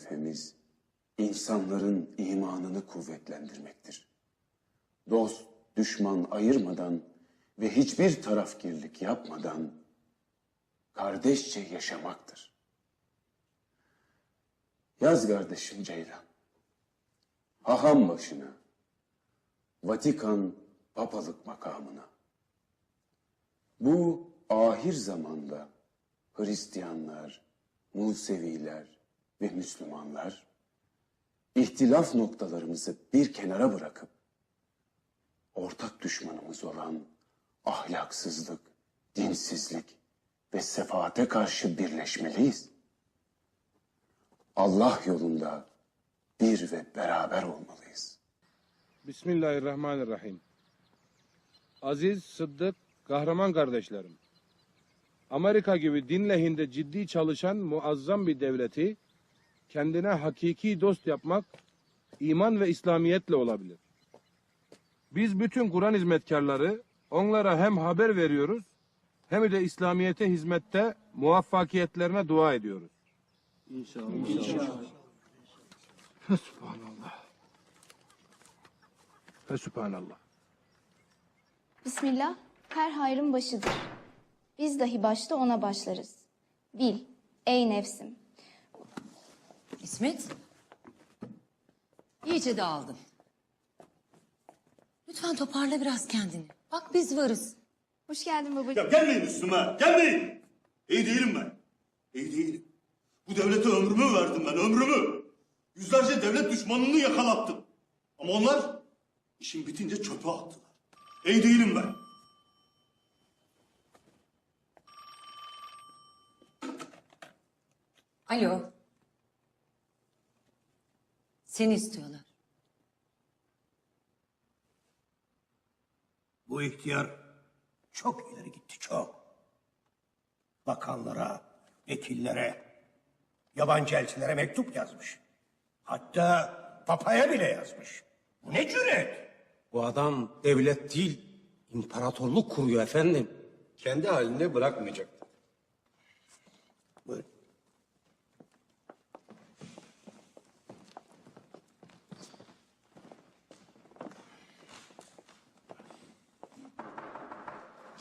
vazifemiz insanların imanını kuvvetlendirmektir. Dost, düşman ayırmadan ve hiçbir tarafgirlik yapmadan kardeşçe yaşamaktır. Yaz kardeşim Ceylan, haham başına, Vatikan papalık makamına. Bu ahir zamanda Hristiyanlar, Museviler ve Müslümanlar ihtilaf noktalarımızı bir kenara bırakıp ortak düşmanımız olan ahlaksızlık, dinsizlik ve sefaate karşı birleşmeliyiz. Allah yolunda bir ve beraber olmalıyız. Bismillahirrahmanirrahim. Aziz, sıddık, kahraman kardeşlerim. Amerika gibi din lehinde ciddi çalışan muazzam bir devleti kendine hakiki dost yapmak iman ve İslamiyetle olabilir. Biz bütün Kur'an hizmetkarları onlara hem haber veriyoruz hem de İslamiyet'e hizmette muvaffakiyetlerine dua ediyoruz. İnşallah. İnşallah. Subhanallah. Ve Subhanallah. Bismillah, her hayrın başıdır. Biz dahi başta ona başlarız. Bil, ey nefsim. İsmet, iyice dağıldın. Lütfen toparla biraz kendini. Bak biz varız. Hoş geldin babacığım. Ya gelmeyin üstüme, gelmeyin. İyi değilim ben. İyi değilim. Bu devlete ömrümü verdim ben, ömrümü. Yüzlerce devlet düşmanını yakalattım. Ama onlar işin bitince çöpe attılar. İyi değilim ben. Alo. Seni istiyorlar. Bu ihtiyar çok ileri gitti, çok. Bakanlara, vekillere, yabancı elçilere mektup yazmış. Hatta papaya bile yazmış. Bu ne cüret? Bu adam devlet değil, imparatorluk kuruyor efendim. Kendi halinde bırakmayacak. Buyurun.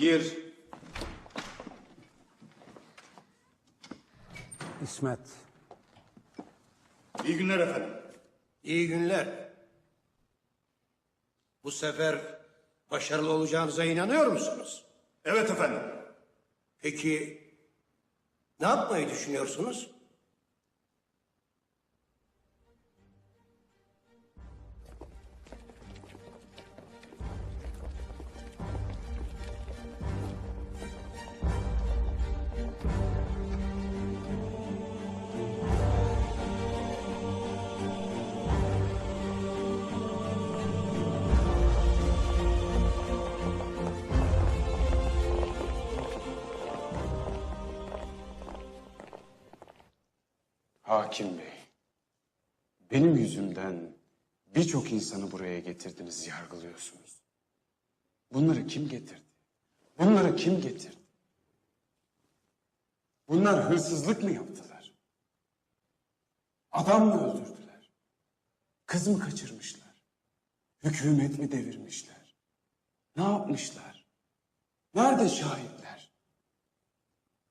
Gir. İsmet, İyi günler efendim. İyi günler. Bu sefer başarılı olacağınıza inanıyor musunuz? Evet efendim. Peki ne yapmayı düşünüyorsunuz? Hakim Bey, benim yüzümden birçok insanı buraya getirdiniz, yargılıyorsunuz. Bunları kim getirdi? Bunları kim getirdi? Bunlar hırsızlık mı yaptılar? Adam mı öldürdüler? Kız mı kaçırmışlar? Hükümet mi devirmişler? Ne yapmışlar? Nerede şahitler?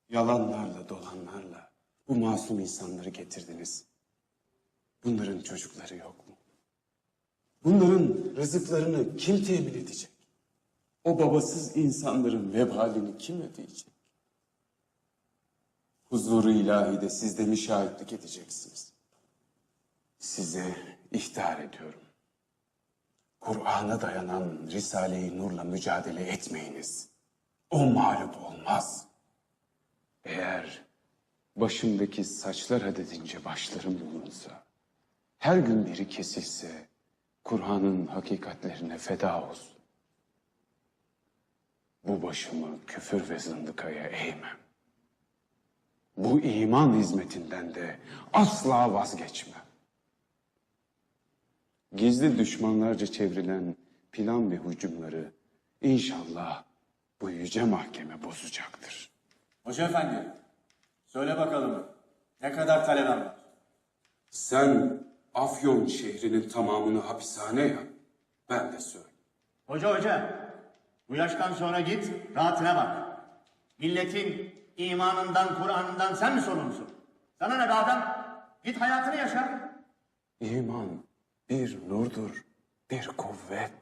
Yalanlarla, dolanlarla bu masum insanları getirdiniz. Bunların çocukları yok mu? Bunların rızıklarını kim temin edecek? O babasız insanların vebalini kim ödeyecek? Huzuru ilahide siz de mi şahitlik edeceksiniz? Size ihtar ediyorum. Kur'an'a dayanan Risale-i Nur'la mücadele etmeyiniz. O mağlup olmaz. Eğer başımdaki saçlar adedince başlarım bulunsa, her gün biri kesilse, Kur'an'ın hakikatlerine feda olsun. Bu başımı küfür ve zındıkaya eğmem. Bu iman hizmetinden de asla vazgeçmem. Gizli düşmanlarca çevrilen plan ve hücumları inşallah bu yüce mahkeme bozacaktır. Hoca efendi, söyle bakalım ne kadar taleben var? Sen Afyon şehrinin tamamını hapishane yap. Ben de söyle. Hoca, bu yaştan sonra git, rahatına bak. Milletin imanından, Kur'an'ından sen mi sorumlusun? Sana ne be adam? Git hayatını yaşa. İman bir nurdur, bir kuvvet.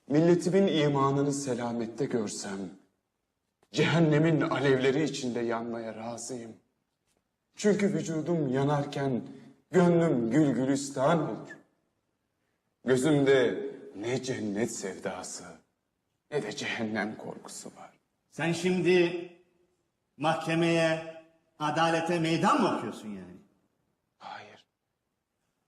Milletimin imanını selamette görsem, cehennemin alevleri içinde yanmaya razıyım. Çünkü vücudum yanarken gönlüm gül gülistan olur. Gözümde ne cennet sevdası ne de cehennem korkusu var. Sen şimdi mahkemeye, adalete meydan mı okuyorsun yani? Hayır.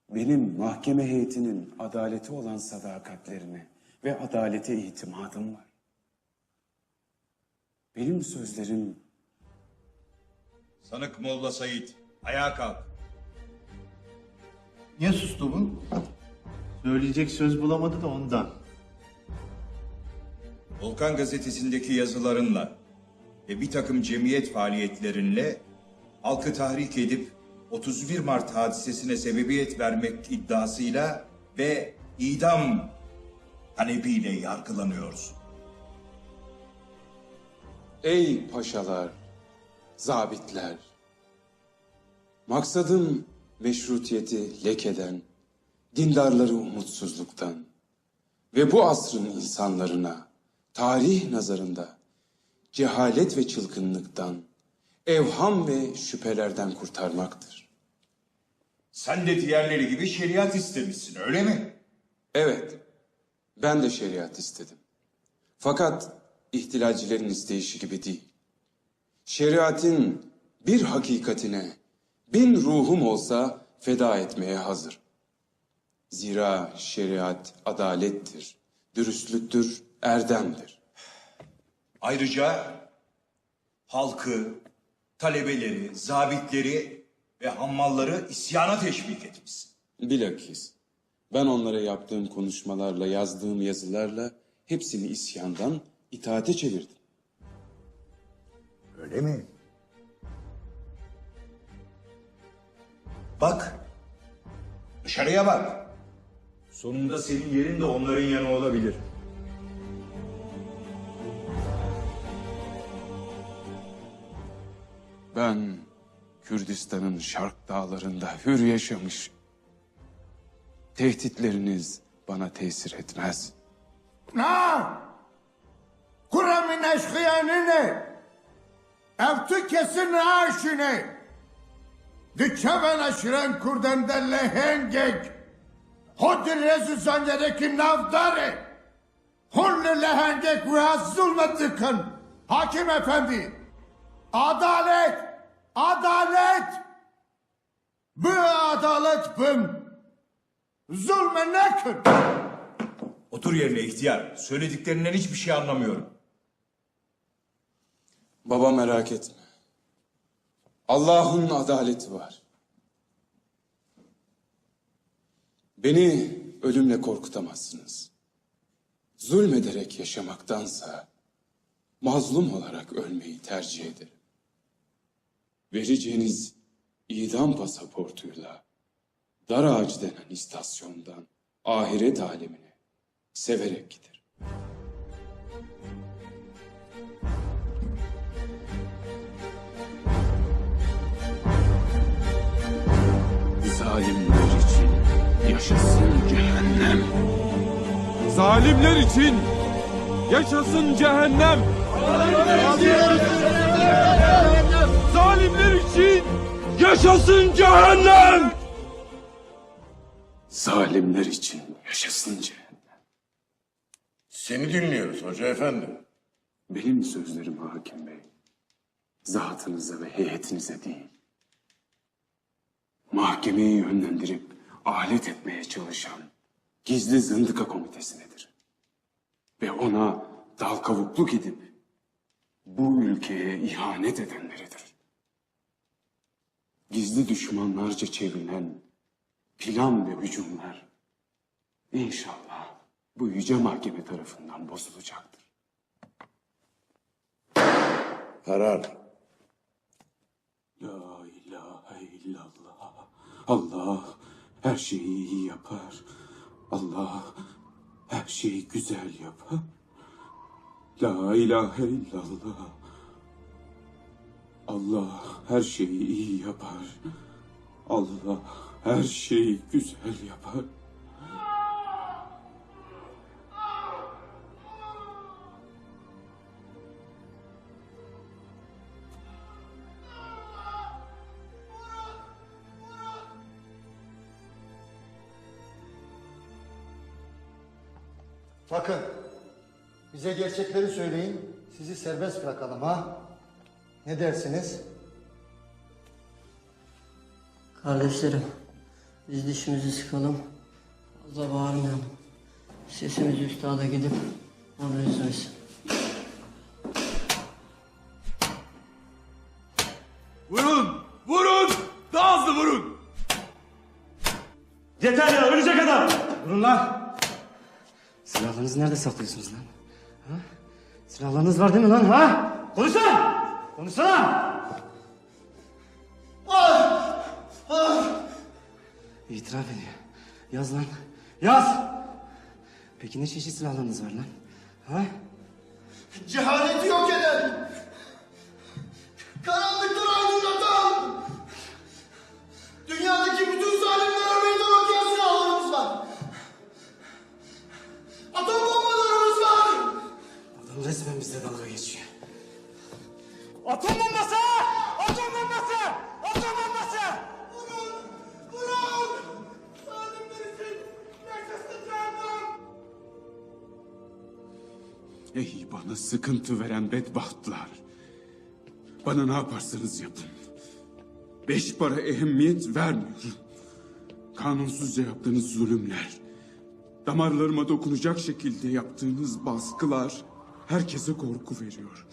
Benim mahkeme heyetinin adalete olan sadakatlerine ve adalete itimadım var. Benim sözlerim Sanık Molla Said, ayağa kalk. Niye sustu bu? Söyleyecek söz bulamadı da ondan. Volkan gazetesindeki yazılarınla ve bir takım cemiyet faaliyetlerinle halkı tahrik edip 31 Mart hadisesine sebebiyet vermek iddiasıyla ve idam talebiyle yargılanıyorsun. ey paşalar, zabitler, maksadım meşrutiyeti lekeden, dindarları umutsuzluktan ve bu asrın insanlarına tarih nazarında cehalet ve çılgınlıktan, evham ve şüphelerden kurtarmaktır. Sen de diğerleri gibi şeriat istemişsin, öyle mi? Evet, ben de şeriat istedim. Fakat ihtilalcilerin isteyişi gibi değil. Şeriatin bir hakikatine 1000 ruhum olsa feda etmeye hazır. Zira şeriat adalettir, dürüstlüktür, erdemdir. Ayrıca halkı, talebeleri, zabitleri ve hammalları isyana teşvik etmişsin. Bilakis ben onlara yaptığım konuşmalarla, yazdığım yazılarla hepsini isyandan itaate çevirdim. Öyle mi? Bak, dışarıya bak. Sonunda senin yerin de onların yanı olabilir. Ben Kürdistan'ın şark dağlarında hür yaşamış. Tehditleriniz bana tesir etmez. Na! Kuramın eşkıyanını! Evtü kesin aşine! Dükkaven aşıran kurdan da lehengek! Hodir rezu zangereki navdare! Hunlu lehengek ve zulmettikin! Hakim efendi! Adalet! Adalet! Bu adalet bin! Zulme nekin! Otur yerine ihtiyar. Söylediklerinden hiçbir şey anlamıyorum. Baba merak etme. Allah'ın adaleti var. Beni ölümle korkutamazsınız. Zulmederek yaşamaktansa mazlum olarak ölmeyi tercih ederim. Vereceğiniz idam pasaportuyla dar ağacı denen istasyondan ahiret alemine severek giderim. Zalimler için yaşasın cehennem. Zalimler için yaşasın cehennem. Zalimler için yaşasın cehennem. Zalimler için yaşasın cehennem. Seni dinliyoruz hoca efendi. Benim sözlerim hakim bey. Zatınıza ve heyetinize değil. Mahkemeyi yönlendirip alet etmeye çalışan gizli zındıka komitesinedir. Ve ona dal kavukluk edip bu ülkeye ihanet edenleridir. Gizli düşmanlarca çevrilen plan ve hücumlar İnşallah bu yüce mahkeme tarafından bozulacaktır. Karar. La ilahe illallah Allah her şeyi iyi yapar. Allah her şeyi güzel yapar. La ilahe illallah. Allah her şeyi iyi yapar. Allah her şeyi güzel yapar. Bakın, bize gerçekleri söyleyin, sizi serbest bırakalım ha. Ne dersiniz? Kardeşlerim, biz dişimizi sıkalım, fazla bağırmayalım. Sesimiz üstada gidip onu üzmesin. Vurun! Vurun! Daha hızlı vurun! Yeter ya, ölecek adam! Durun lan! Silahlarınızı nerede saklıyorsunuz lan? Ha? Silahlarınız var değil mi lan ha? Konuşsana! Konuşsana! İtiraf ediyor. Yaz lan. Yaz! Peki ne çeşit silahlarınız var lan? Ha? Cehaleti yok eden, karanlıkları aydınlatan, dünyadaki bütün zalimlere meydan okuyan silahlarımız var. Atom bombalarımız var. Adam resmen bizle dalga geçiyor. Atom bombası! Atom bombası! Atom bombası! Vurun! Vurun! Zalimler için yaşasın cehennem! Ey bana sıkıntı veren bedbahtlar. Bana ne yaparsanız yapın. 5 para ehemmiyet vermiyorum. Kanunsuzca yaptığınız zulümler, damarlarıma dokunacak şekilde yaptığınız baskılar herkese korku veriyor.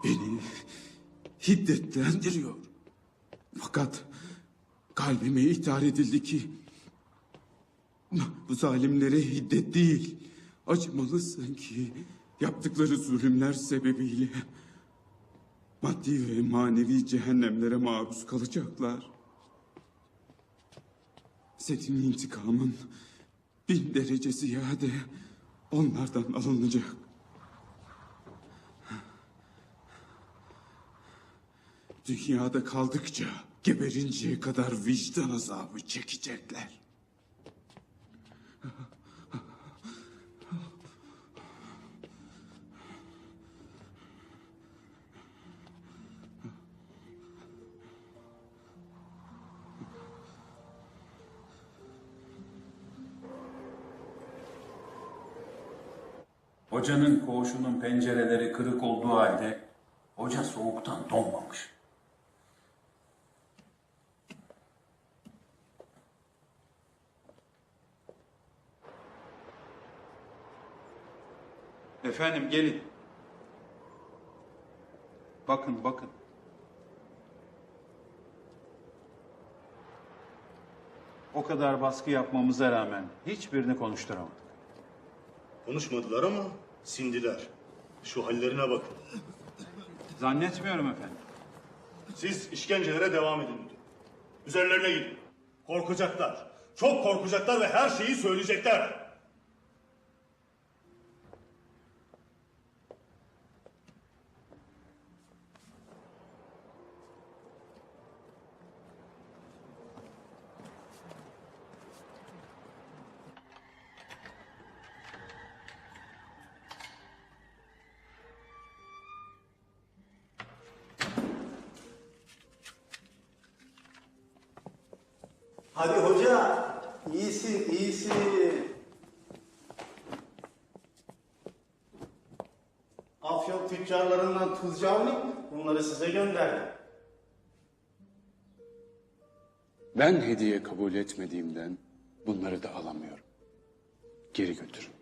Beni hiddetlendiriyor. Fakat kalbime ithal edildi ki bu zalimlere hiddet değil, acımalısın ki yaptıkları zulümler sebebiyle maddi ve manevi cehennemlere maruz kalacaklar. Senin intikamın 1000 derece ziyade onlardan alınacak. Dünyada kaldıkça geberinceye kadar vicdan azabı çekecekler. Hocanın koğuşunun pencereleri kırık olduğu halde hoca soğuktan donmamış. Efendim gelin. Bakın bakın. O kadar baskı yapmamıza rağmen hiçbirini konuşturamadık. Konuşmadılar ama sindiler. Şu hallerine bakın. Zannetmiyorum efendim. Siz işkencelere devam edin müdür. Üzerlerine gidin. Korkacaklar. Çok korkacaklar ve her şeyi söyleyecekler. Hadi hoca, iyisin, iyisin. Afyon tüccarlarından Tuzcu Avni bunları size gönderdi. Ben hediye kabul etmediğimden bunları da alamıyorum. Geri götürün.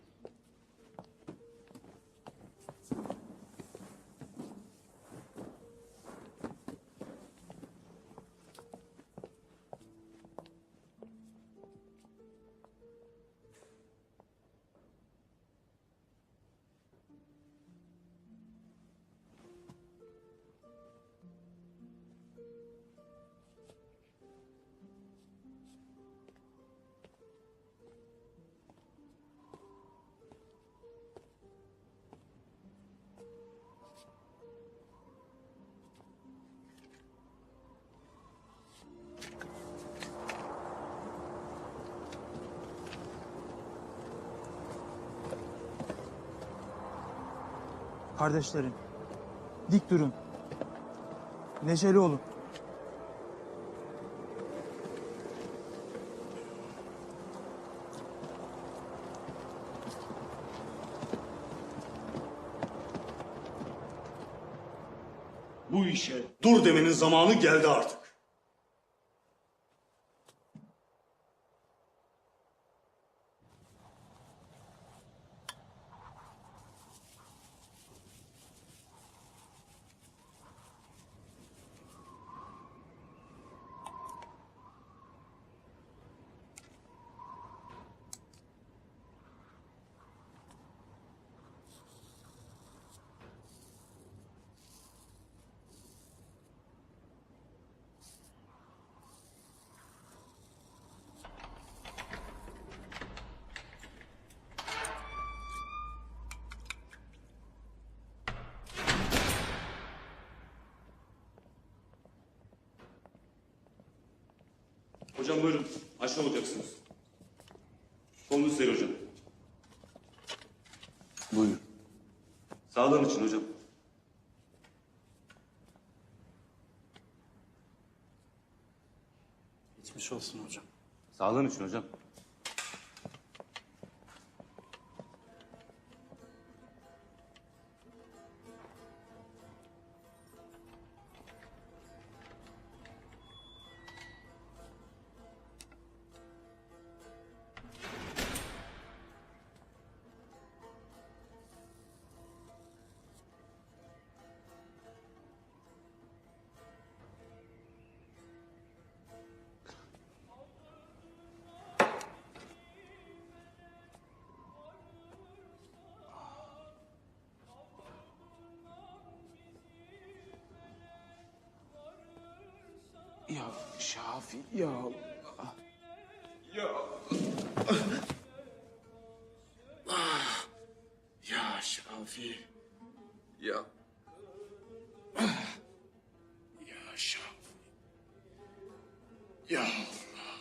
Kardeşlerim, dik durun. Neşeli olun. Bu işe dur demenin zamanı geldi artık. Hocam buyurun. Aşağı olacaksınız. Kolunuz değil hocam. Buyurun. Sağlığın için hocam. Geçmiş olsun hocam. Sağlığın için hocam. Ya Şafi, ya Allah. Ya ya Şafi. Ya. Ya Şafi. Ya Allah.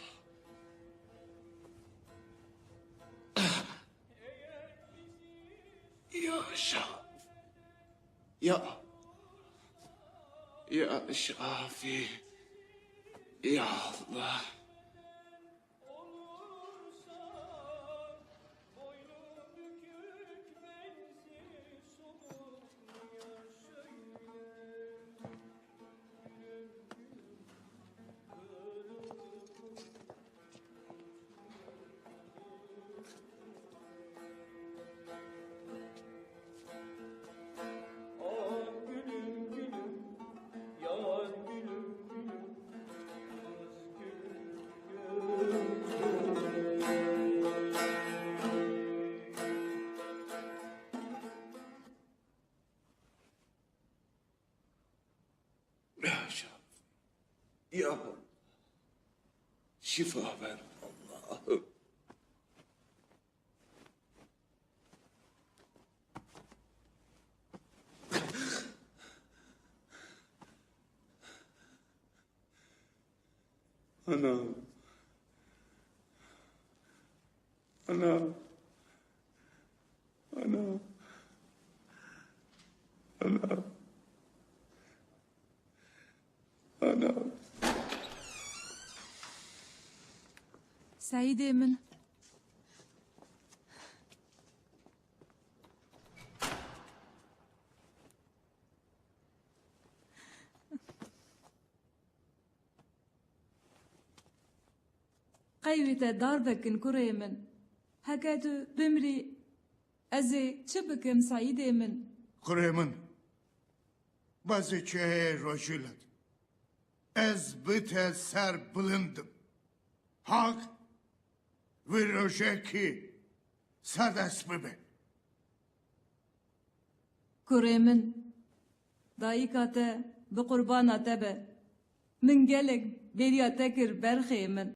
Ya Şafi. Ya Şafi. Ya Allah. Ya Şafi. Ya Allah. Şifa ver Allah'ım. Anam. Anam. Anam. Anam. Anam. سعيدة من قيوة داربك كري من هكادو بمري أزي شبكم سعيدة من Kuremin, bazı çeye roşulat. Ez bite ser bulundım. Hak ve roşeki sadas bebe. كري من دايكاتا بقربانا تبا من قالك بيريا تكر برخي من